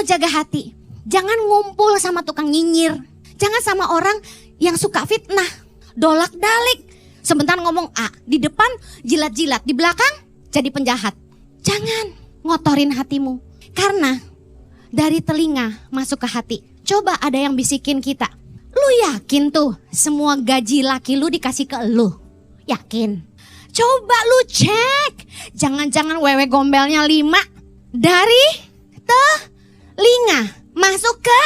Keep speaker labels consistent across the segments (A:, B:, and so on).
A: mau jaga hati, jangan ngumpul sama tukang nyinyir. Jangan sama orang yang suka fitnah, dolak-dalik. Sebentar ngomong A, di depan jilat-jilat, di belakang jadi penjahat. Jangan ngotorin hatimu. Karena dari telinga masuk ke hati. Coba ada yang bisikin kita, lu yakin tuh semua gaji laki lu dikasih ke lu? Yakin? Coba lu cek. Jangan-jangan wewe gombelnya 5 dari telinga masuk ke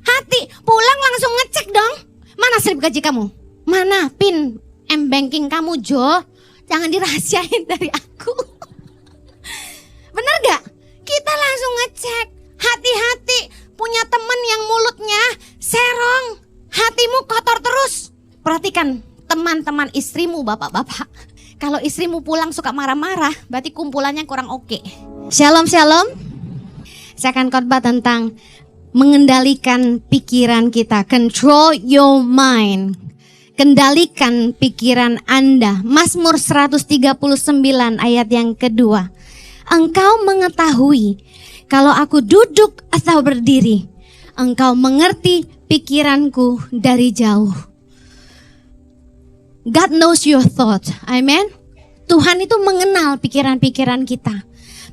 A: hati. Pulang langsung ngecek dong. Mana slip gaji kamu? Mana pin M-banking kamu, Jo? Jangan dirahasiain dari aku. Bener gak? Kita langsung ngecek. Hati-hati punya temen yang mulutnya serong. Hatimu kotor terus. Perhatikan teman-teman istrimu, bapak-bapak. Kalau istrimu pulang suka marah-marah, berarti kumpulannya kurang oke. Shalom, shalom. Saya akan khotbah tentang mengendalikan pikiran kita. Control your mind. Kendalikan pikiran Anda. Mazmur 139 ayat yang kedua. Engkau mengetahui kalau aku duduk atau berdiri. Engkau mengerti pikiranku dari jauh. God knows your thought. Amen. Tuhan itu mengenal pikiran-pikiran kita.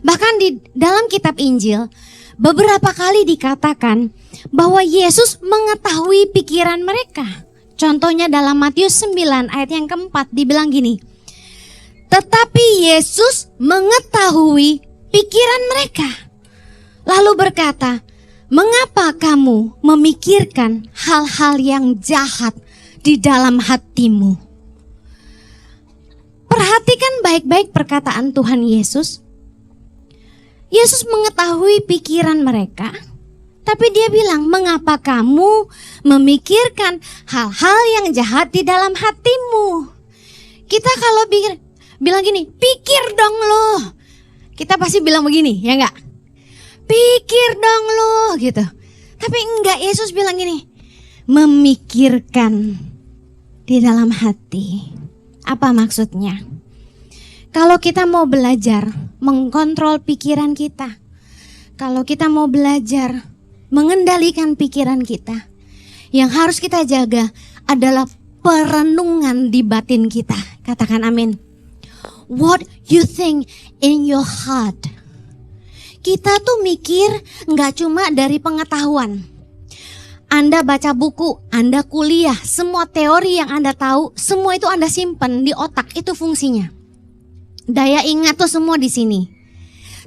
A: Bahkan di dalam kitab Injil, beberapa kali dikatakan bahwa Yesus mengetahui pikiran mereka. Contohnya dalam Matius 9 ayat yang keempat dibilang gini. Tetapi Yesus mengetahui pikiran mereka. Lalu berkata, mengapa kamu memikirkan hal-hal yang jahat di dalam hatimu? Perhatikan baik-baik perkataan Tuhan Yesus. Yesus mengetahui pikiran mereka. Tapi dia bilang, mengapa kamu memikirkan hal-hal yang jahat di dalam hatimu? Kita kalau bilang gini, pikir dong lo. Kita pasti bilang begini, ya enggak? Pikir dong lo gitu. Tapi enggak, Yesus bilang gini, memikirkan di dalam hati. Apa maksudnya? Kalau kita mau belajar mengkontrol pikiran kita, kalau kita mau belajar mengendalikan pikiran kita, yang harus kita jaga adalah perenungan di batin kita. Katakan amin. What you think in your heart. Kita tuh mikir gak cuma dari pengetahuan. Anda baca buku, Anda kuliah, semua teori yang Anda tahu, semua itu Anda simpen di otak, itu fungsinya. Daya ingat tuh semua di sini.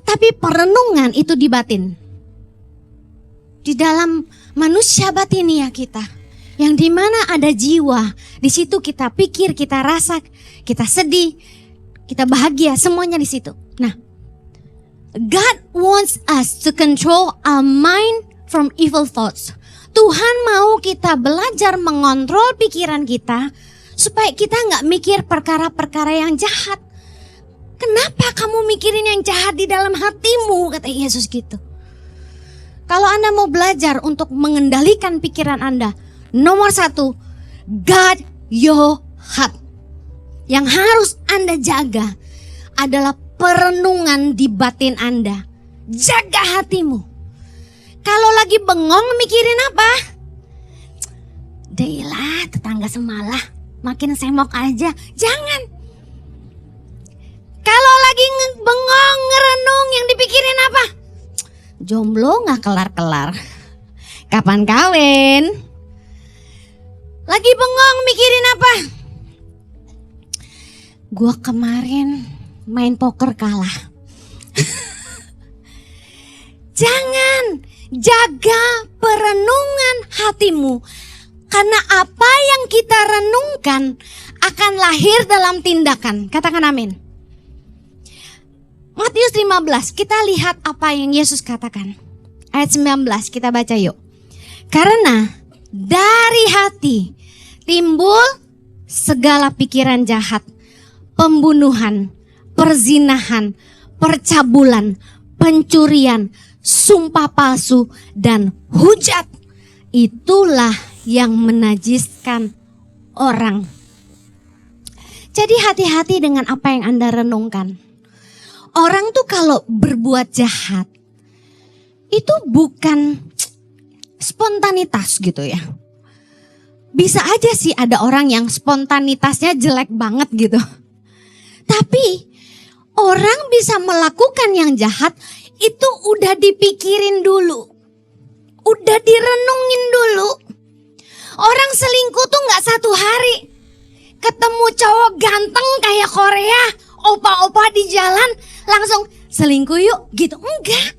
A: Tapi perenungan itu di batin. Di dalam manusia batinia kita, yang dimana ada jiwa, di situ kita pikir, kita rasa, kita sedih, kita bahagia, semuanya di situ. Nah, God wants us to control our mind from evil thoughts. Tuhan mau kita belajar mengontrol pikiran kita supaya kita nggak mikir perkara-perkara yang jahat. Kenapa kamu mikirin yang jahat di dalam hatimu? Kata Yesus gitu. Kalau Anda mau belajar untuk mengendalikan pikiran Anda, nomor 1, guard your heart. Yang harus Anda jaga adalah perenungan di batin Anda. Jaga hatimu. Kalau lagi bengong mikirin apa? Dailah, tetangga semalah, makin semok aja. Jangan. Kalau lagi bengong, ngerenung, yang dipikirin apa? Jomblo gak kelar-kelar. Kapan kawin? Lagi bengong mikirin apa? Gua kemarin main poker kalah. Jangan, jaga perenungan hatimu. Karena apa yang kita renungkan akan lahir dalam tindakan. Katakan amin. Matius 15, kita lihat apa yang Yesus katakan. Ayat 19, kita baca yuk. Karena dari hati timbul segala pikiran jahat, pembunuhan, perzinahan, percabulan, pencurian, sumpah palsu, dan hujat. Itulah yang menajiskan orang. Jadi hati-hati dengan apa yang Anda renungkan. Orang tuh kalau berbuat jahat, itu bukan spontanitas gitu ya. Bisa aja sih ada orang yang spontanitasnya jelek banget gitu. Tapi orang bisa melakukan yang jahat itu udah dipikirin dulu. Udah direnungin dulu. Orang selingkuh tuh gak satu hari. Ketemu cowok ganteng kayak Korea, opa-opa di jalan langsung selingkuh yuk gitu. Enggak.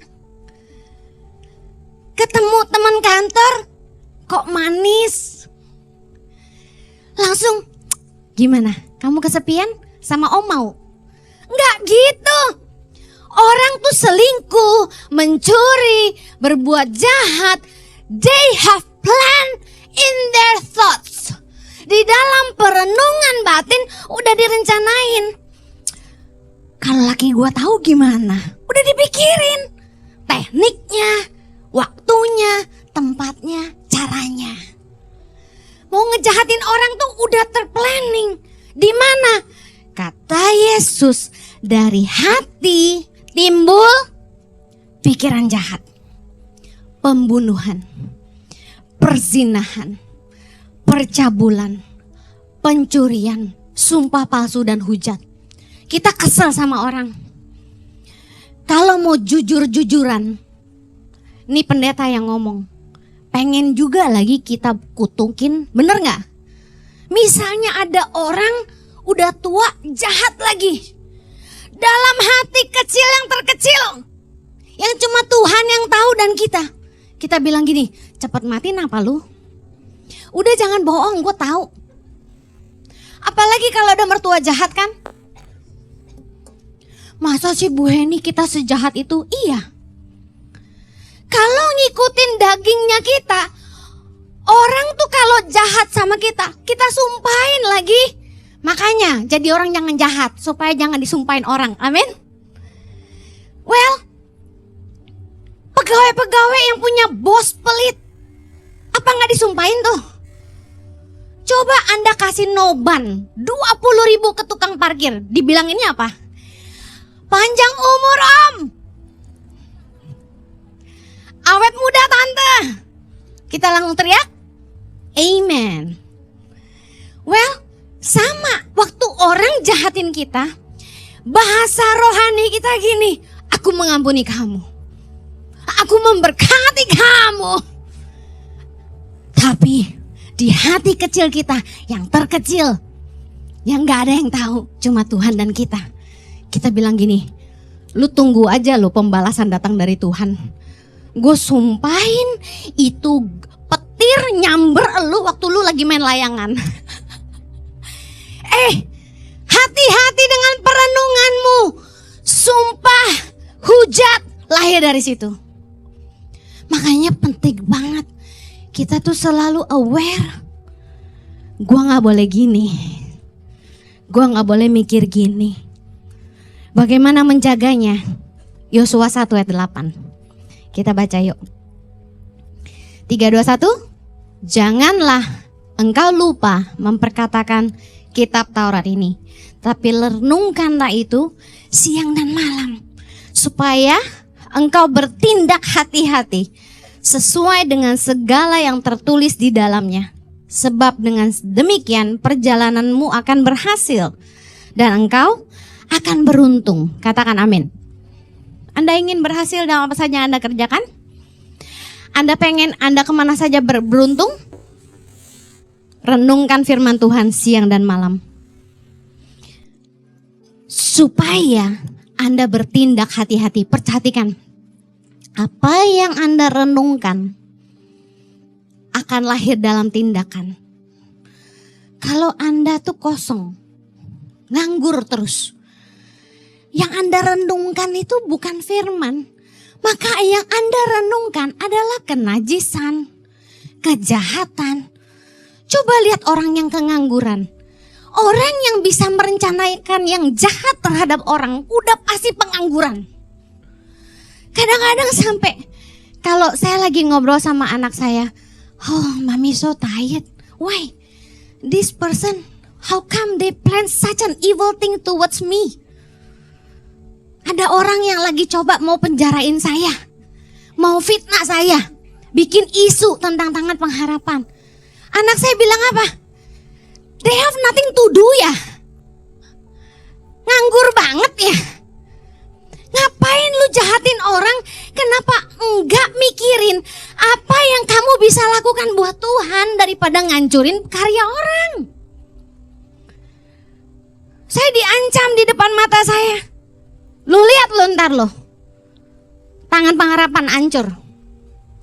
A: Ketemu teman kantor kok manis. Langsung gimana? Kamu kesepian sama om mau? Enggak gitu. Orang tuh selingkuh, mencuri, berbuat jahat. They have plan in their thoughts. Di dalam perenungan batin udah direncanain. Kalau laki gue tahu gimana? Udah dipikirin. Tekniknya, waktunya, tempatnya, caranya. Mau ngejahatin orang tuh udah terplanning. Di mana? Kata Yesus, dari hati timbul pikiran jahat, pembunuhan, perzinahan, percabulan, pencurian, sumpah palsu dan hujat. Kita kesel sama orang. Kalau mau jujur-jujuran, ini pendeta yang ngomong, pengen juga lagi kita kutukin, bener gak? Misalnya ada orang udah tua jahat lagi. Dalam hati kecil yang terkecil. Yang cuma Tuhan yang tahu dan kita. Kita bilang gini, cepat mati apa lu? Udah jangan bohong, gue tahu. Apalagi kalau ada mertua jahat kan? Masa sih Bu Heni kita sejahat itu? Iya. Kalau ngikutin dagingnya kita, orang tuh kalau jahat sama kita, kita sumpahin lagi. Makanya jadi orang jangan jahat supaya jangan disumpahin orang. Amin. Well, pegawai-pegawai yang punya bos pelit, apa gak disumpahin tuh? Coba Anda kasih noban 20.000 ke tukang parkir, dibilang ini apa? Panjang umur om, awet muda tante. Kita langsung teriak, amen. Well, sama waktu orang jahatin kita, bahasa rohani kita gini, aku mengampuni kamu, aku memberkati kamu. Tapi di hati kecil kita yang terkecil, yang gak ada yang tahu, cuma Tuhan dan kita. Kita bilang gini, lu tunggu aja lo pembalasan datang dari Tuhan. Gue sumpahin itu petir nyamber lu waktu lu lagi main layangan. Hati-hati dengan perenunganmu. Sumpah, hujat lahir dari situ. Makanya penting banget kita tuh selalu aware. Gua gak boleh gini, gua gak boleh mikir gini. Bagaimana menjaganya? Yosua 1 ayat 8. Kita baca yuk. 3, 2, 1. Janganlah engkau lupa memperkatakan kitab Taurat ini, tapi renungkanlah itu siang dan malam, supaya engkau bertindak hati-hati sesuai dengan segala yang tertulis di dalamnya. Sebab dengan demikian perjalananmu akan berhasil dan engkau akan beruntung. Katakan amin. Anda ingin berhasil dalam apa saja Anda kerjakan? Anda pengen Anda kemana saja beruntung? Renungkan firman Tuhan siang dan malam, supaya Anda bertindak hati-hati. Perhatikan, apa yang Anda renungkan akan lahir dalam tindakan. Kalau Anda tuh kosong, nganggur terus, yang Anda renungkan itu bukan firman, maka yang Anda renungkan adalah kenajisan, kejahatan. Coba lihat orang yang kengangguran. Orang yang bisa merencanakan yang jahat terhadap orang udah pasti pengangguran. Kadang-kadang sampai kalau saya lagi ngobrol sama anak saya, oh mami so tired. Why? This person, how come they plan such an evil thing towards me? Ada orang yang lagi coba mau penjarain saya. mau fitnah saya, bikin isu tentang tangan pengharapan. Anak saya bilang apa? They have nothing to do ya. Nganggur banget ya. Ngapain lu jahatin orang? Kenapa enggak mikirin apa yang kamu bisa lakukan buat Tuhan daripada ngancurin karya orang? Saya diancam di depan mata saya. Lu lihat lu ntar lo, tangan pengharapan hancur.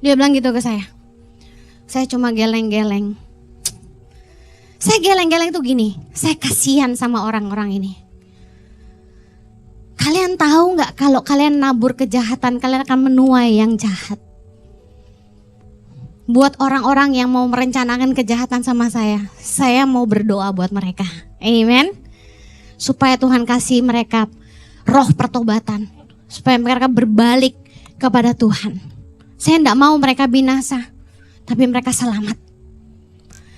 A: Dia bilang gitu ke saya. Saya cuma geleng-geleng. Saya geleng-geleng tuh gini, saya kasihan sama orang-orang ini. Kalian tahu gak kalau kalian nabur kejahatan, kalian akan menuai yang jahat. Buat orang-orang yang mau merencanakan kejahatan sama saya mau berdoa buat mereka. Amen. Supaya Tuhan kasih mereka roh pertobatan. Supaya mereka berbalik kepada Tuhan. Saya tidak mau mereka binasa, tapi mereka selamat.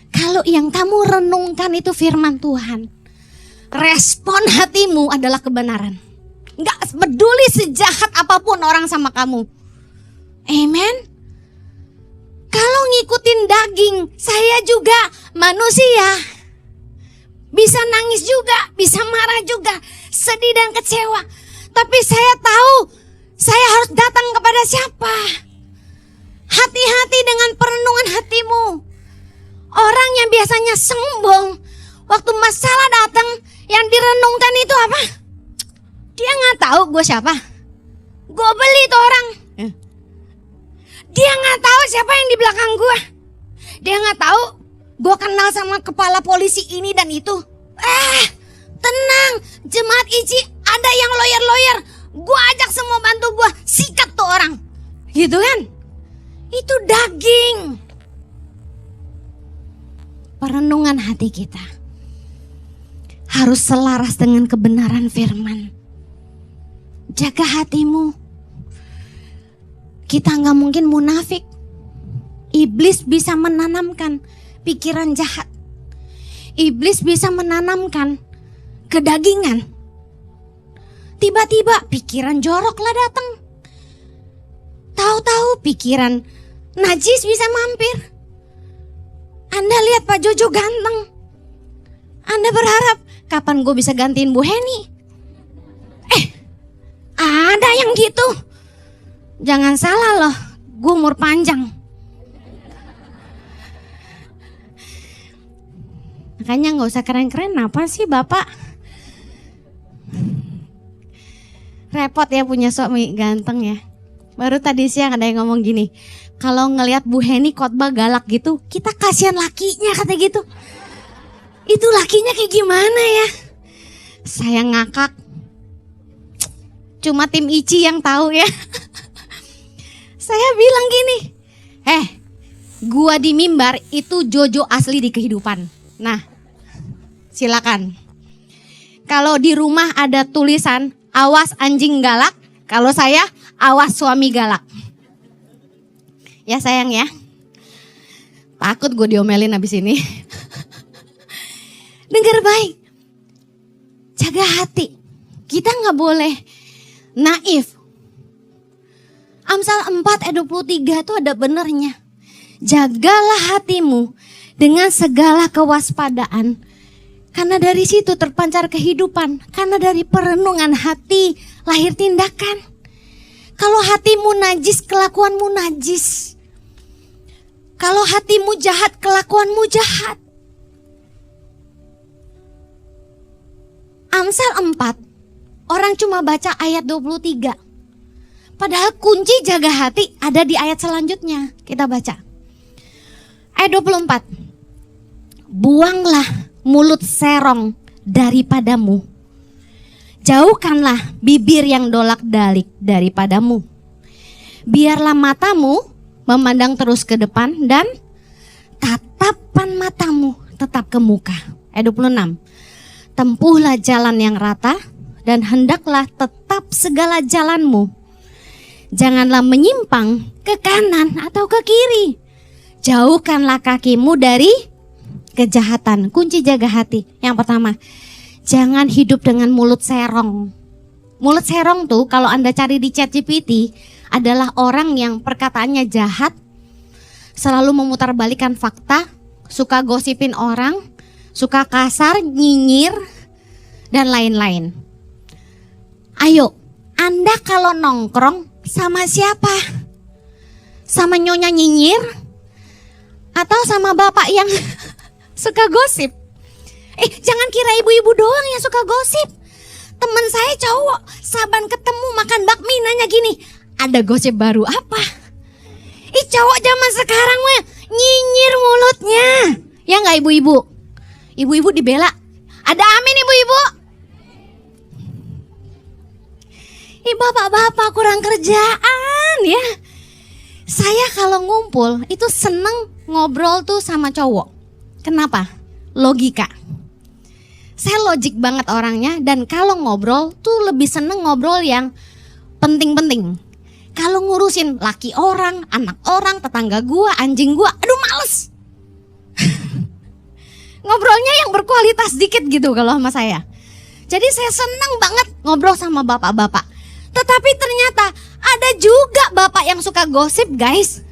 A: Kalau yang kamu renungkan itu firman Tuhan, respon hatimu adalah kebenaran. Gak peduli sejahat apapun orang sama kamu. Amen. Kalau ngikutin daging, saya juga manusia. Bisa nangis juga, bisa marah juga, sedih dan kecewa. Tapi saya tahu saya harus datang kepada siapa. Hati-hati dengan perenungan hatimu. Orang yang biasanya sombong, waktu masalah datang, yang direnungkan itu apa? Dia gak tahu gue siapa. Gue beli tuh orang. Dia gak tahu siapa yang di belakang gue. Dia gak tahu gue kenal sama kepala polisi ini dan itu. Tenang, jemaat ICI ada yang lawyer-lawyer. Gue ajak semua bantu gue, sikat tuh orang. Gitu kan? Itu daging. Perenungan hati kita harus selaras dengan kebenaran firman. Jaga hatimu. Kita gak mungkin munafik. Iblis bisa menanamkan pikiran jahat. Iblis bisa menanamkan kedagingan. Tiba-tiba pikiran jorok lah datang. Tahu-tahu pikiran najis bisa mampir. Anda lihat Pak Jojo ganteng. Anda berharap kapan gue bisa gantiin Bu Heni? Ada yang gitu. Jangan salah loh, gue umur panjang. Makanya gak usah keren-keren, apa sih Bapak? Repot ya punya suami ganteng ya. Baru tadi siang ada yang ngomong gini, kalau ngelihat Bu Heni khotbah galak gitu, kita kasihan lakinya kata gitu. Itu lakinya kayak gimana ya? Saya ngakak. Cuma tim ICI yang tahu ya. Saya bilang gini, gua di mimbar itu Jojo asli di kehidupan. Nah, silakan. Kalau di rumah ada tulisan, awas anjing galak. Kalau saya, awas suami galak. Ya sayang ya. Takut gue diomelin abis ini. Dengar baik. Jaga hati. Kita gak boleh naif. Amsal 4 ayat 23 itu ada benernya. Jagalah hatimu dengan segala kewaspadaan. Karena dari situ terpancar kehidupan. Karena dari perenungan hati lahir tindakan. Kalau hatimu najis, kelakuanmu najis. Kalau hatimu jahat, kelakuanmu jahat. Amsal 4, orang cuma baca ayat 23. Padahal kunci jaga hati ada di ayat selanjutnya. Kita baca. Ayat 24. Buanglah mulut serong daripadamu. Jauhkanlah bibir yang dolak-dalik daripadamu. Biarlah matamu memandang terus ke depan dan tatapan matamu tetap ke muka. Ayat 26. Tempuhlah jalan yang rata dan hendaklah tetap segala jalanmu. Janganlah menyimpang ke kanan atau ke kiri. Jauhkanlah kakimu dari kejahatan. Kunci jaga hati. Yang pertama, jangan hidup dengan mulut serong. Mulut serong tuh kalau Anda cari di ChatGPT, adalah orang yang perkataannya jahat, selalu memutarbalikkan fakta, suka gosipin orang, suka kasar, nyinyir, dan lain-lain. Ayo, Anda kalau nongkrong sama siapa? Sama nyonya nyinyir? Atau sama bapak yang suka gosip? Jangan kira ibu-ibu doang yang suka gosip. Temen saya cowok, saban ketemu makan bakmi nanya gini, ada gosip baru apa? Cowok zaman sekarang mah nyinyir mulutnya. Ya nggak ibu-ibu? Ibu-ibu dibela. Ada amin ibu-ibu? Bapak-bapak kurang kerjaan ya. Saya kalau ngumpul itu seneng ngobrol tuh sama cowok. Kenapa? Logika. Saya logik banget orangnya, dan kalau ngobrol tuh lebih seneng ngobrol yang penting-penting. Kalau ngurusin laki orang, anak orang, tetangga gua, anjing gua, aduh males. Ngobrolnya yang berkualitas dikit gitu kalau sama saya. Jadi saya senang banget ngobrol sama bapak-bapak. Tetapi ternyata ada juga bapak yang suka gosip, guys.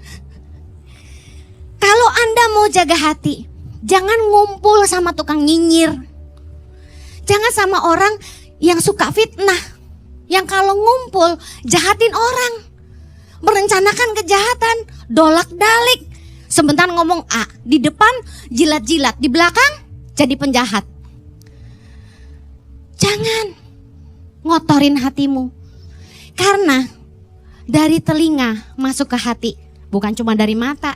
A: Kalau Anda mau jaga hati, jangan ngumpul sama tukang nyinyir. Jangan sama orang yang suka fitnah, yang kalau ngumpul jahatin orang, merencanakan kejahatan, dolak-dalik. Sebentar ngomong A, di depan jilat-jilat, di belakang jadi penjahat. Jangan ngotorin hatimu. Karena dari telinga masuk ke hati, bukan cuma dari mata.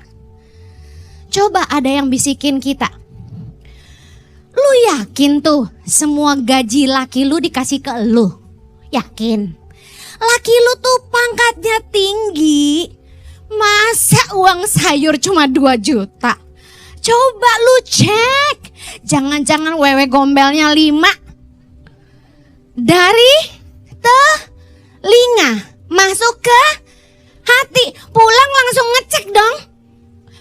A: Coba ada yang bisikin kita, lu yakin tuh semua gaji laki lu dikasih ke lu? Yakin? Laki lu tuh pangkatnya tinggi, masa uang sayur cuma 2 juta? Coba lu cek, jangan-jangan wewe gombelnya 5. Dari telinga masuk ke hati, pulang langsung ngecek dong.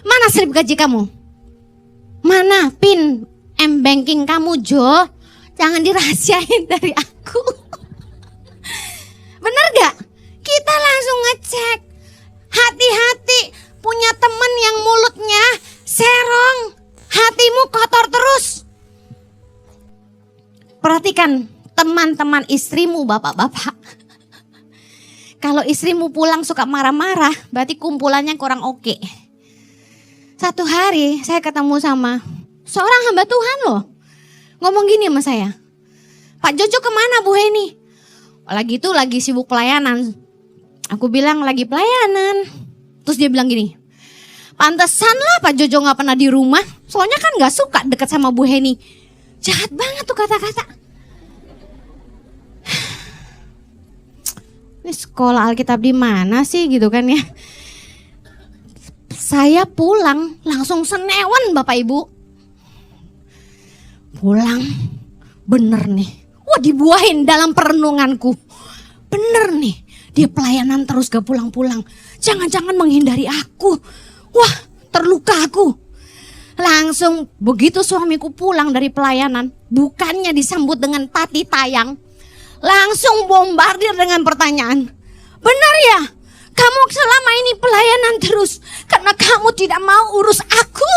A: Mana slip gaji kamu? Mana pin M-banking kamu, Jo? Jangan dirahasiain dari aku. Bener gak? Kita langsung ngecek. Hati-hati punya temen yang mulutnya serong, hatimu kotor terus. Perhatikan teman-teman istrimu, bapak-bapak. Kalau istrimu pulang suka marah-marah, berarti kumpulannya kurang oke. Satu hari saya ketemu sama seorang hamba Tuhan loh. Ngomong gini sama saya, Pak Jojo kemana Bu Heni? Lagi sibuk pelayanan. Aku bilang lagi pelayanan. Terus dia bilang gini, pantesan lah Pak Jojo gak pernah di rumah. Soalnya kan gak suka deket sama Bu Heni. Jahat banget tuh kata-kata. Ini sekolah Alkitab di mana sih gitu kan ya. Saya pulang langsung senewan Bapak Ibu. Pulang bener nih. Wah, dibuahin dalam perenunganku. Bener nih, dia pelayanan terus gak pulang-pulang. Jangan-jangan menghindari aku. Wah, terluka aku. Langsung begitu suamiku pulang dari pelayanan, bukannya disambut dengan tati tayang, langsung bombardir dengan pertanyaan. Benar ya? Kamu selama ini pelayanan terus karena kamu tidak mau urus aku.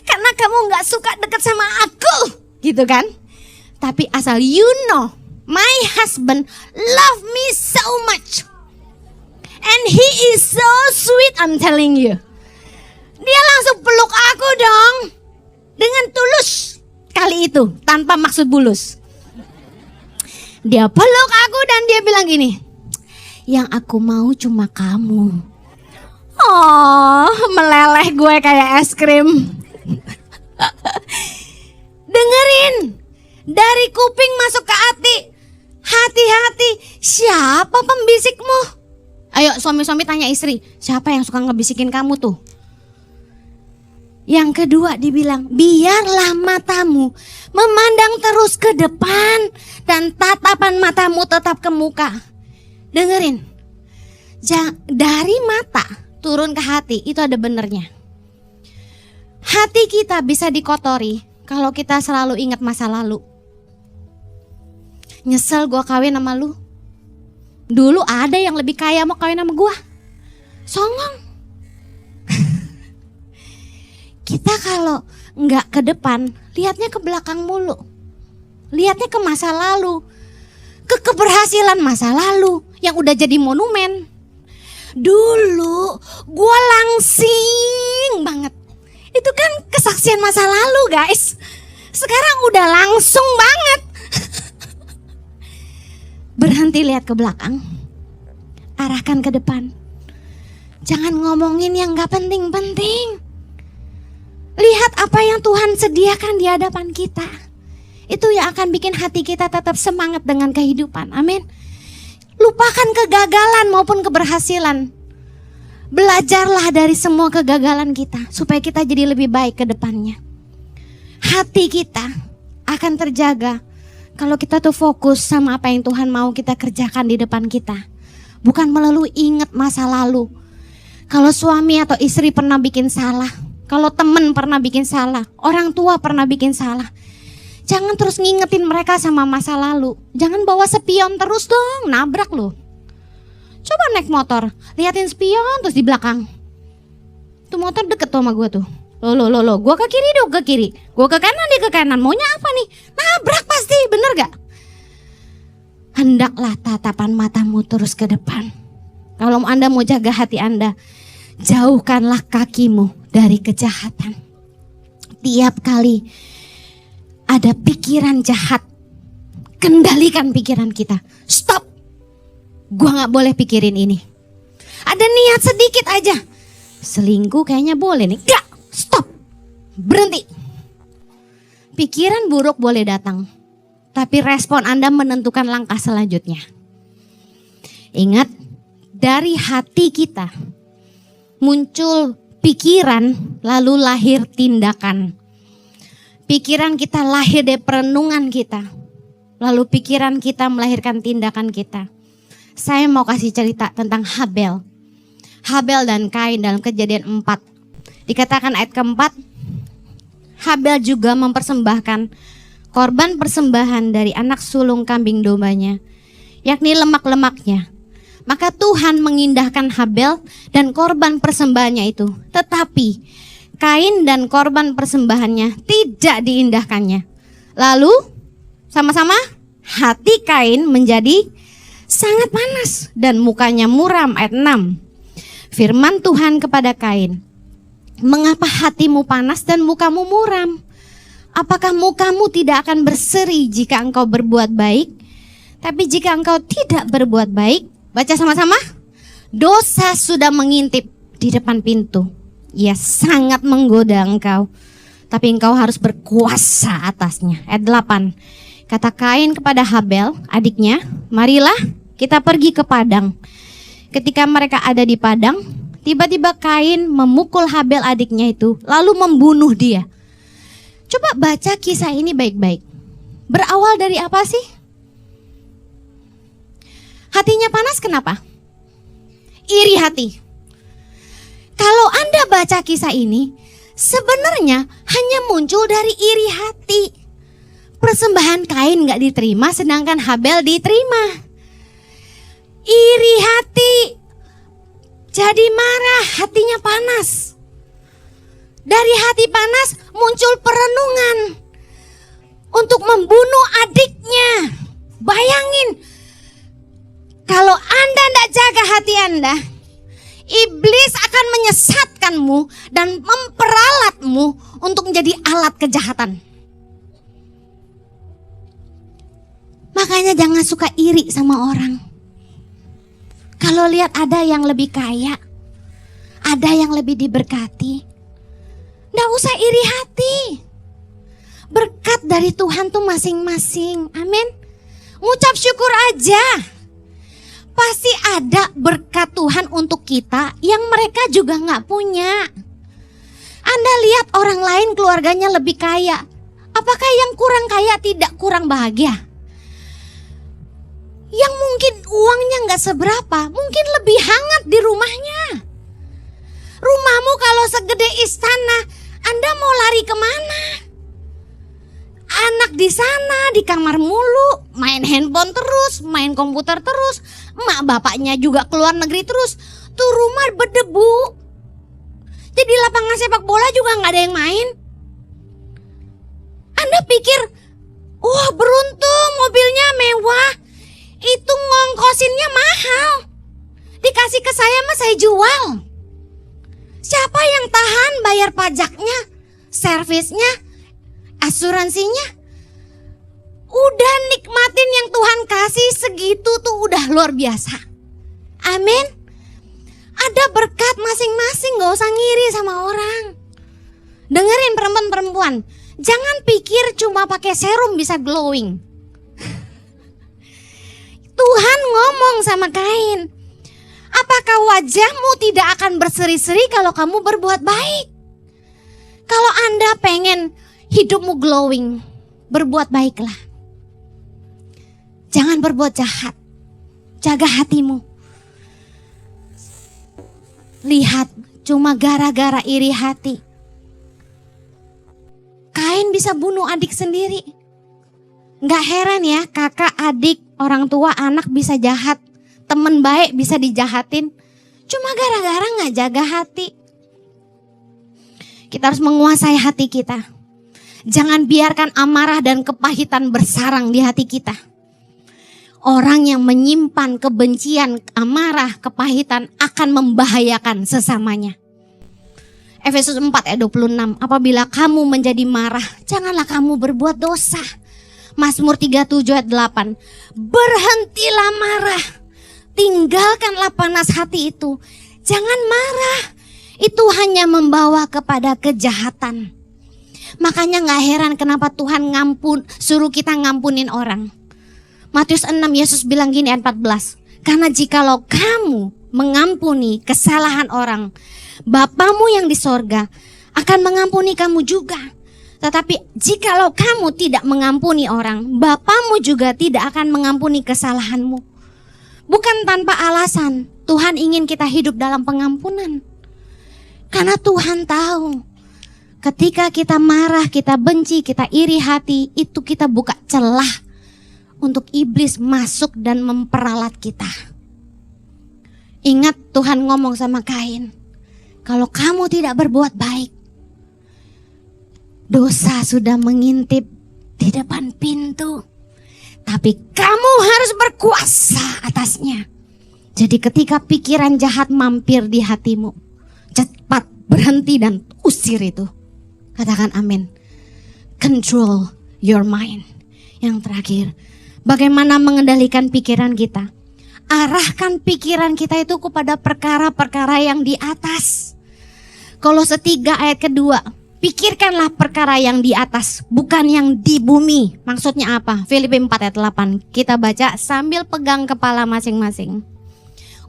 A: Karena kamu gak suka dekat sama aku, gitu kan? Tapi asal you know, my husband love me so much. And he is so sweet, I'm telling you. Dia langsung peluk aku dong. Dengan tulus kali itu, tanpa maksud bulus. Dia peluk aku dan dia bilang gini, yang aku mau cuma kamu. Oh, meleleh gue kayak es krim. Dengerin, dari kuping masuk ke hati. Hati-hati, siapa pembisikmu? Ayo suami-suami tanya istri, siapa yang suka ngebisikin kamu tuh? Yang kedua dibilang, biarlah matamu memandang terus ke depan dan tatapan matamu tetap ke muka. Dengerin, dari mata turun ke hati itu ada benernya. Hati kita bisa dikotori kalau kita selalu ingat masa lalu. Nyesel gue kawin sama lu. Dulu ada yang lebih kaya mau kawin sama gua. Songong. Kita kalau nggak ke depan, lihatnya ke belakang mulu. Lihatnya ke masa lalu. Ke keberhasilan masa lalu yang udah jadi monumen. Dulu gua langsing banget. Itu kan kesaksian masa lalu, guys. Sekarang udah langsung banget. Berhenti lihat ke belakang, arahkan ke depan. Jangan ngomongin yang gak penting-penting. Lihat apa yang Tuhan sediakan di hadapan kita. Itu yang akan bikin hati kita tetap semangat dengan kehidupan. Amin. Lupakan kegagalan maupun keberhasilan. Belajarlah dari semua kegagalan kita supaya kita jadi lebih baik ke depannya. Hati kita akan terjaga kalau kita tuh fokus sama apa yang Tuhan mau kita kerjakan di depan kita. Bukan melulu ingat masa lalu. Kalau suami atau istri pernah bikin salah, kalau teman pernah bikin salah, orang tua pernah bikin salah, jangan terus ngingetin mereka sama masa lalu. Jangan bawa spion terus dong, nabrak loh. Coba naik motor, liatin spion terus di belakang. Tuh motor deket tuh sama gue tuh. Loh, gue ke kiri dong, ke kiri. Gue ke kanan, dia ke kanan. Maunya apa nih? Nabrak pasti, bener gak? Hendaklah tatapan matamu terus ke depan. Kalau Anda mau jaga hati Anda, jauhkanlah kakimu dari kejahatan. Tiap kali ada pikiran jahat, kendalikan pikiran kita. Stop, gue gak boleh pikirin ini. Ada niat sedikit aja, selingkuh kayaknya boleh nih. Gak, stop, berhenti. Pikiran buruk boleh datang, tapi respon Anda menentukan langkah selanjutnya. Ingat, dari hati kita muncul pikiran, lalu lahir tindakan. Pikiran kita lahir dari perenungan kita, lalu pikiran kita melahirkan tindakan kita. Saya mau kasih cerita tentang Habel. Habel dan Kain dalam Kejadian 4. Dikatakan ayat keempat, Habel juga mempersembahkan korban persembahan dari anak sulung kambing dombanya, yakni lemak-lemaknya. Maka Tuhan mengindahkan Habel dan korban persembahannya itu. Tetapi Kain dan korban persembahannya tidak diindahkannya. Lalu sama-sama hati Kain menjadi sangat panas dan mukanya muram. Ayat 6. Firman Tuhan kepada Kain, mengapa hatimu panas dan mukamu muram? Apakah mukamu tidak akan berseri jika engkau berbuat baik? Tapi jika engkau tidak berbuat baik, baca sama-sama, dosa sudah mengintip di depan pintu. Ia sangat menggoda engkau, tapi engkau harus berkuasa atasnya. Ayat 8. Kata Kain kepada Habel, adiknya, marilah kita pergi ke padang. Ketika mereka ada di padang, tiba-tiba Kain memukul Habel adiknya itu, lalu membunuh dia. Coba baca kisah ini baik-baik. Berawal dari apa sih? Hatinya panas kenapa? Iri hati. Kalau Anda baca kisah ini, sebenarnya hanya muncul dari iri hati. Persembahan Kain gak diterima, sedangkan Habel diterima. Iri hati, jadi marah, hatinya panas. Dari hati panas muncul perenungan untuk membunuh adiknya. Bayangin, kalau Anda tidak jaga hati Anda, iblis akan menyesatkanmu dan memperalatmu untuk menjadi alat kejahatan. Makanya jangan suka iri sama orang. Kalau lihat ada yang lebih kaya, ada yang lebih diberkati, nggak usah iri hati. Berkat dari Tuhan tuh masing-masing. Amin. Ngucap syukur aja. Pasti ada berkat Tuhan untuk kita yang mereka juga nggak punya. Anda lihat orang lain keluarganya lebih kaya. Apakah yang kurang kaya tidak kurang bahagia? Yang mungkin uangnya nggak seberapa, mungkin lebih hangat di rumahnya. Rumahmu kalau segede istana, Anda mau lari kemana? Anak di sana di kamar mulu, main handphone terus, main komputer terus, emak bapaknya juga keluar negeri terus. Tuh rumah berdebu. Jadi lapangan sepak bola juga gak ada yang main. Anda pikir, wah beruntung mobilnya mewah, itu ngongkosinnya mahal. Dikasih ke saya mah saya jual. Siapa yang tahan bayar pajaknya, servisnya, asuransinya? Udah nikmatin yang Tuhan kasih segitu tuh udah luar biasa. Amin. Ada berkat masing-masing, gak usah ngiri sama orang. Dengerin perempuan-perempuan, jangan pikir cuma pakai serum bisa glowing. Tuhan ngomong sama Kain, apakah wajahmu tidak akan berseri-seri kalau kamu berbuat baik? Kalau Anda pengen hidupmu glowing, berbuat baiklah. Jangan berbuat jahat. Jaga hatimu. Lihat, cuma gara-gara iri hati Kain bisa bunuh adik sendiri. Gak heran ya, kakak, adik, orang tua, anak bisa jahat. Temen baik bisa dijahatin. Cuma gara-gara gak jaga hati. Kita harus menguasai hati kita. Jangan biarkan amarah dan kepahitan bersarang di hati kita. Orang yang menyimpan kebencian, amarah, kepahitan akan membahayakan sesamanya. Efesus 4 ayat 26, apabila kamu menjadi marah, janganlah kamu berbuat dosa. Mazmur 37 ayat 8, berhentilah marah, tinggalkanlah panas hati itu. Jangan marah, itu hanya membawa kepada kejahatan. Makanya gak heran kenapa Tuhan suruh kita ngampunin orang. Matius 6 Yesus bilang gini ayat 14, karena jikalau kamu mengampuni kesalahan orang, Bapamu yang di sorga akan mengampuni kamu juga. Tetapi jikalau kamu tidak mengampuni orang, Bapamu juga tidak akan mengampuni kesalahanmu. Bukan tanpa alasan Tuhan ingin kita hidup dalam pengampunan. Karena Tuhan tahu ketika kita marah, kita benci, kita iri hati, itu kita buka celah untuk iblis masuk dan memperalat kita. Ingat Tuhan ngomong sama Kain, kalau kamu tidak berbuat baik, dosa sudah mengintip di depan pintu, tapi kamu harus berkuasa atasnya. Jadi ketika pikiran jahat mampir di hatimu, cepat berhenti dan usir itu. Katakan amin. Control your mind. Yang terakhir, bagaimana mengendalikan pikiran kita? Arahkan pikiran kita itu kepada perkara-perkara yang di atas. Kolose 3 ayat kedua, pikirkanlah perkara yang di atas, bukan yang di bumi. Maksudnya apa? Filipi 4 ayat 8. Kita baca sambil pegang kepala masing-masing.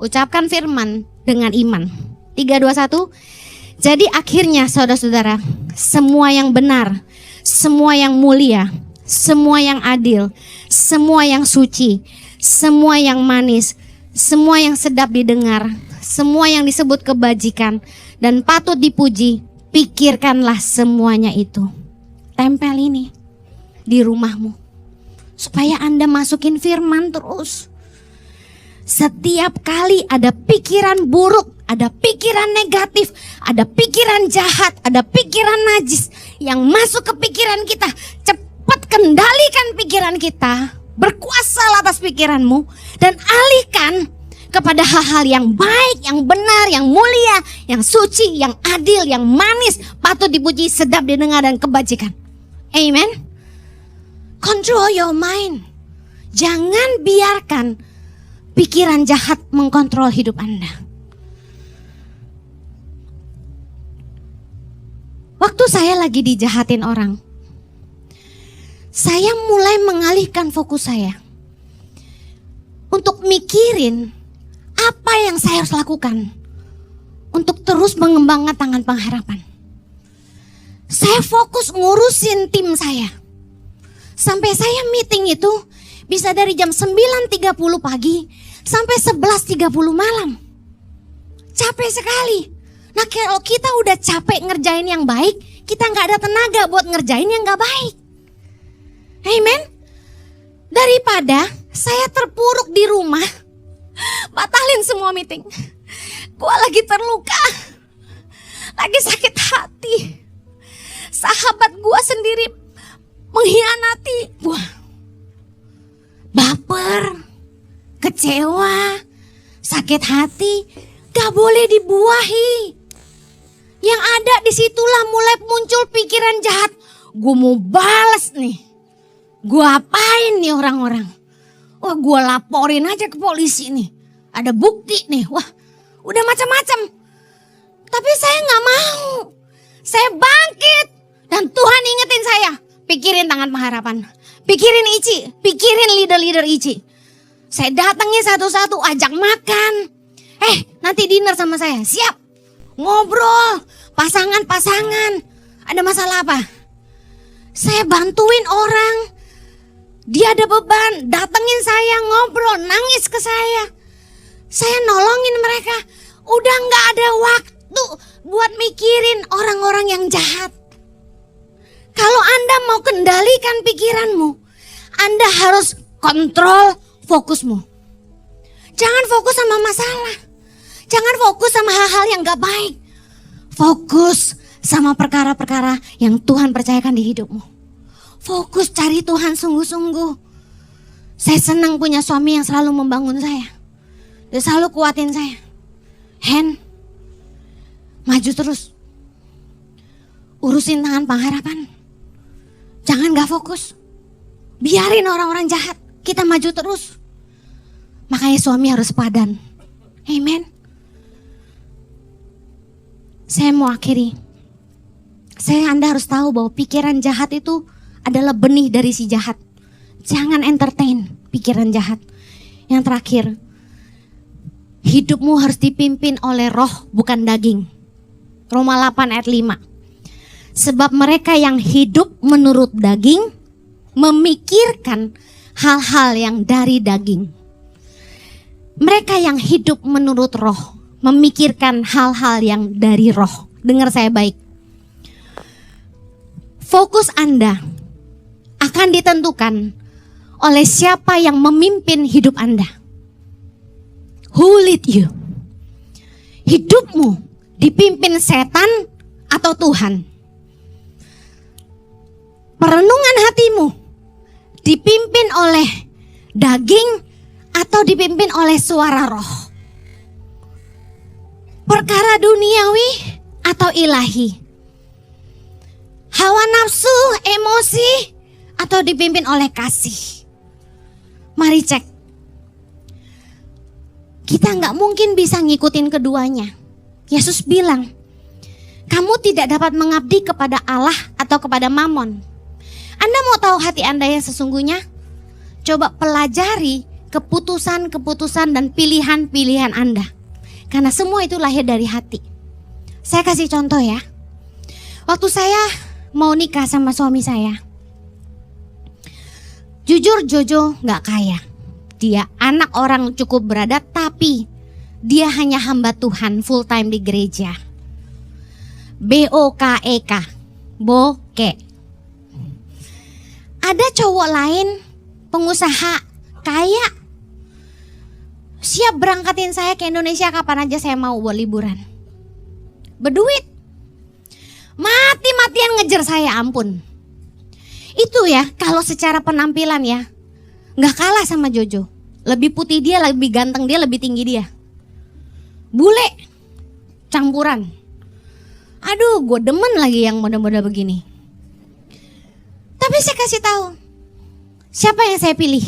A: Ucapkan firman dengan iman. 3, 2, 1. Jadi akhirnya saudara-saudara, semua yang benar, semua yang mulia, semua yang adil, semua yang suci, semua yang manis, semua yang sedap didengar, semua yang disebut kebajikan dan patut dipuji, pikirkanlah semuanya itu. Tempel ini di rumahmu supaya Anda masukin firman terus. Setiap kali ada pikiran buruk, ada pikiran negatif, ada pikiran jahat, ada pikiran najis yang masuk ke pikiran kita, cepat kendalikan pikiran kita, berkuasa atas pikiranmu dan alihkan kepada hal-hal yang baik, yang benar, yang mulia, yang suci, yang adil, yang manis, patut dipuji, sedap didengar dan kebajikan. Amen. Control your mind. Jangan biarkan pikiran jahat mengkontrol hidup Anda. Waktu saya lagi dijahatin orang, saya mulai mengalihkan fokus saya untuk mikirin apa yang saya harus lakukan untuk terus mengembangkan tangan pengharapan. Saya fokus ngurusin tim saya. Sampai saya meeting itu bisa dari jam 9.30 pagi sampai 11.30 malam. Capek sekali. Nah kalau kita udah capek ngerjain yang baik, kita gak ada tenaga buat ngerjain yang gak baik. Amen. Daripada saya terpuruk di rumah, batalin semua meeting. Gua lagi terluka, lagi sakit hati. Sahabat gua sendiri mengkhianati gua. Baper, kecewa, sakit hati, gak boleh dibuahi. Yang ada disitulah mulai muncul pikiran jahat. Gue mau balas nih. Gue apain nih orang-orang? Wah, gue laporin aja ke polisi nih. Ada bukti nih. Wah, udah macam-macam. Tapi saya gak mau. Saya bangkit. Dan Tuhan ingetin saya. Pikirin tangan pengharapan. Pikirin Ici. Pikirin leader-leader Ici. Saya datangin satu-satu, ajak makan. Nanti dinner sama saya. Siap. Ngobrol. Pasangan-pasangan. Ada masalah apa? Saya bantuin orang. Dia ada beban, datengin saya, ngobrol, nangis ke saya. Saya nolongin mereka. Udah gak ada waktu buat mikirin orang-orang yang jahat. Kalau Anda mau kendalikan pikiranmu, Anda harus kontrol fokusmu. Jangan fokus sama masalah. Jangan fokus sama hal-hal yang gak baik. Fokus sama perkara-perkara yang Tuhan percayakan di hidupmu. Fokus cari Tuhan sungguh-sungguh. Saya senang punya suami yang selalu membangun saya. Dia selalu kuatin saya. Hen, maju terus. Urusin tangan pengharapan. Jangan gak fokus. Biarin orang-orang jahat. Kita maju terus. Makanya suami harus padan. Amen. Saya mau akhiri. Anda harus tahu bahwa pikiran jahat itu adalah benih dari si jahat. Jangan entertain pikiran jahat. Yang terakhir, hidupmu harus dipimpin oleh roh bukan daging. Roma 8 ayat 5. Sebab mereka yang hidup menurut daging memikirkan hal-hal yang dari daging. Mereka yang hidup menurut roh memikirkan hal-hal yang dari roh. Dengar saya baik. Fokus Anda akan ditentukan oleh siapa yang memimpin hidup Anda. Who lead you? Hidupmu dipimpin setan atau Tuhan? Perenungan hatimu dipimpin oleh daging atau dipimpin oleh suara roh? Perkara duniawi atau ilahi? Hawa nafsu, emosi, atau dipimpin oleh kasih? Mari cek. Kita gak mungkin bisa ngikutin keduanya. Yesus bilang, kamu tidak dapat mengabdi kepada Allah atau kepada Mamon. Anda mau tahu hati Anda yang sesungguhnya? Coba pelajari keputusan-keputusan dan pilihan-pilihan Anda. Karena semua itu lahir dari hati. Saya kasih contoh ya. Waktu saya mau nikah sama suami saya, jujur Jojo gak kaya. Dia anak orang cukup berada, tapi dia hanya hamba Tuhan full time di gereja. BOKEK, boke. Ada cowok lain, pengusaha kaya, siap berangkatin saya ke Indonesia kapan aja saya mau buat liburan. Berduit. Mati-matian ngejar saya, ampun. Itu ya, kalau secara penampilan ya, gak kalah sama Jojo. Lebih putih dia, lebih ganteng dia, lebih tinggi dia. Bule, campuran. Aduh, gue demen lagi yang muda-muda begini. Tapi saya kasih tahu, siapa yang saya pilih?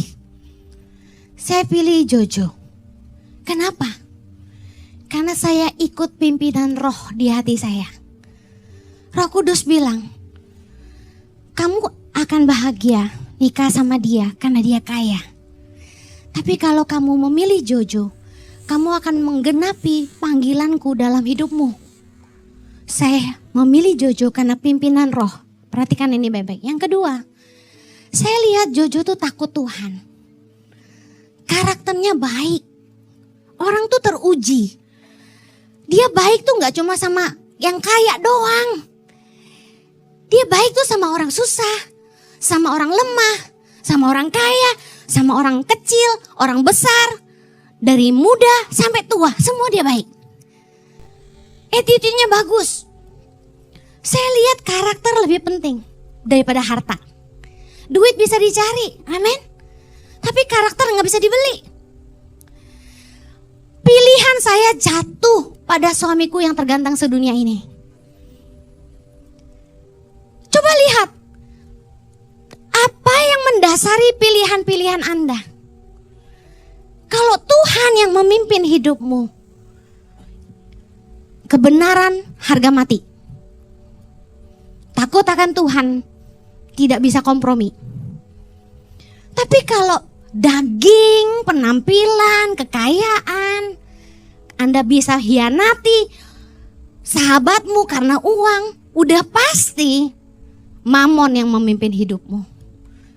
A: Saya pilih Jojo. Kenapa? Karena saya ikut pimpinan roh di hati saya. Roh Kudus bilang, kamu akan bahagia nikah sama dia karena dia kaya. Tapi kalau kamu memilih Jojo, kamu akan menggenapi panggilanku dalam hidupmu. Saya memilih Jojo karena pimpinan roh. Perhatikan ini baik-baik. Yang kedua, saya lihat Jojo tuh takut Tuhan. Karakternya baik. Orang tuh teruji. Dia baik tuh gak cuma sama yang kaya doang. Dia baik tuh sama orang susah, sama orang lemah, sama orang kaya, sama orang kecil, orang besar, dari muda sampai tua, semua dia baik. Attitude-nya bagus. Saya lihat karakter lebih penting daripada harta. Duit bisa dicari, amin. Tapi karakter nggak bisa dibeli. Pilihan saya jatuh pada suamiku yang terganteng sedunia ini. Coba lihat, apa yang mendasari pilihan-pilihan Anda? Kalau Tuhan yang memimpin hidupmu, kebenaran harga mati. Takut akan Tuhan, tidak bisa kompromi. Tapi kalau daging, penampilan, kekayaan, Anda bisa hianati sahabatmu karena uang, udah pasti mamon yang memimpin hidupmu.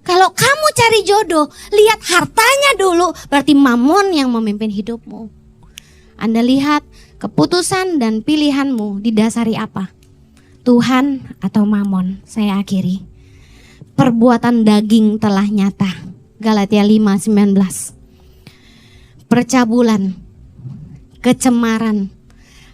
A: Kalau kamu cari jodoh, lihat hartanya dulu, berarti mamon yang memimpin hidupmu. Anda lihat keputusan dan pilihanmu didasari apa? Tuhan atau mamon? Saya akhiri. Perbuatan daging telah nyata. Galatia 5:19. Percabulan, kecemaran,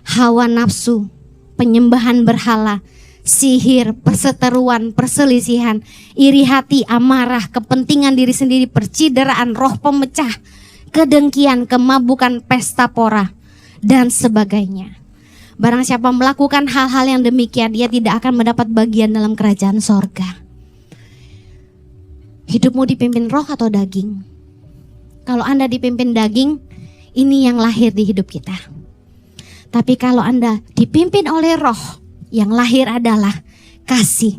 A: hawa nafsu, penyembahan berhala, sihir, perseteruan, perselisihan, iri hati, amarah, kepentingan diri sendiri, percideraan, roh pemecah, kedengkian, kemabukan, pesta pora, dan sebagainya. Barang siapa melakukan hal-hal yang demikian, dia tidak akan mendapat bagian dalam kerajaan sorga. Hidupmu dipimpin roh atau daging? Kalau Anda dipimpin daging, ini yang lahir di hidup kita. Tapi kalau Anda dipimpin oleh roh, yang lahir adalah kasih,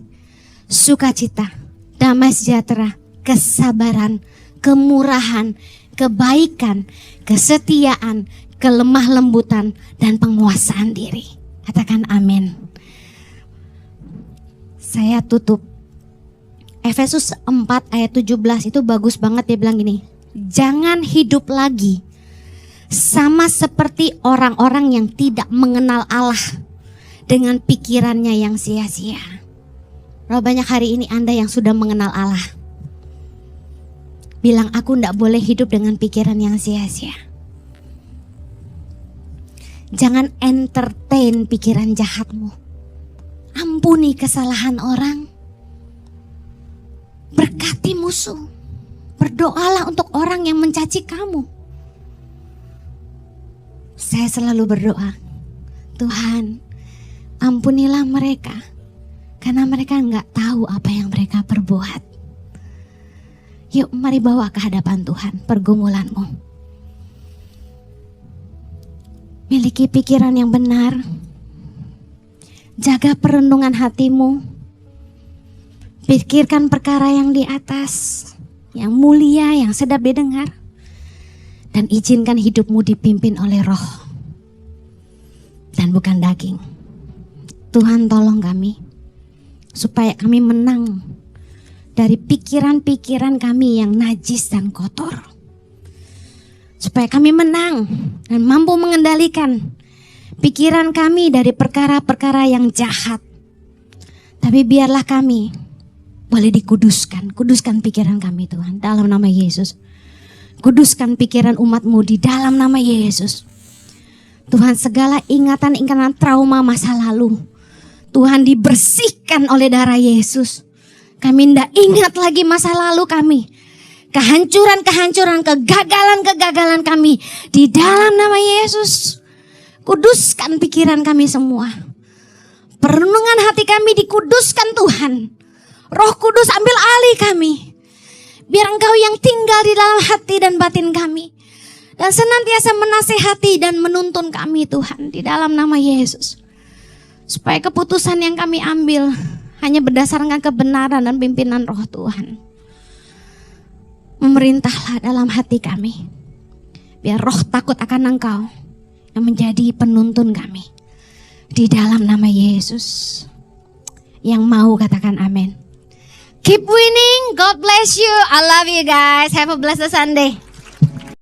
A: sukacita, damai sejahtera, kesabaran, kemurahan, kebaikan, kesetiaan, kelemah lembutan, dan penguasaan diri. Katakan amin. Saya tutup. Efesus 4 ayat 17 itu bagus banget, dia bilang gini. Jangan hidup lagi sama seperti orang-orang yang tidak mengenal Allah dengan pikirannya yang sia-sia. Berapa banyak hari ini Anda yang sudah mengenal Allah bilang aku tidak boleh hidup dengan pikiran yang sia-sia. Jangan entertain pikiran jahatmu. Ampuni kesalahan orang. Berkati musuh. Berdoalah untuk orang yang mencaci kamu. Saya selalu berdoa, Tuhan, ampunilah mereka, karena mereka nggak tahu apa yang mereka perbuat. Yuk mari bawa ke hadapan Tuhan pergumulanmu. Miliki pikiran yang benar. Jaga perenungan hatimu. Pikirkan perkara yang di atas, yang mulia, yang sedap didengar. Dan izinkan hidupmu dipimpin oleh roh dan bukan daging. Tuhan tolong kami supaya kami menang dari pikiran-pikiran kami yang najis dan kotor. Supaya kami menang dan mampu mengendalikan pikiran kami dari perkara-perkara yang jahat. Tapi biarlah kami boleh dikuduskan. Kuduskan pikiran kami Tuhan dalam nama Yesus. Kuduskan pikiran umat-Mu di dalam nama Yesus. Tuhan, segala ingatan-ingatan trauma masa lalu, Tuhan, dibersihkan oleh darah Yesus. Kami tidak ingat lagi masa lalu kami. Kehancuran-kehancuran, kegagalan-kegagalan kami di dalam nama Yesus. Kuduskan pikiran kami semua. Perenungan hati kami dikuduskan Tuhan. Roh Kudus ambil alih kami. Biar Engkau yang tinggal di dalam hati dan batin kami. Dan senantiasa menasehati dan menuntun kami Tuhan di dalam nama Yesus. Supaya keputusan yang kami ambil hanya berdasarkan kebenaran dan pimpinan roh Tuhan. Memerintahlah dalam hati kami. Biar roh takut akan Engkau yang menjadi penuntun kami. Di dalam nama Yesus. Yang mau katakan amin. Keep winning. God bless you. I love you guys. Have a blessed Sunday.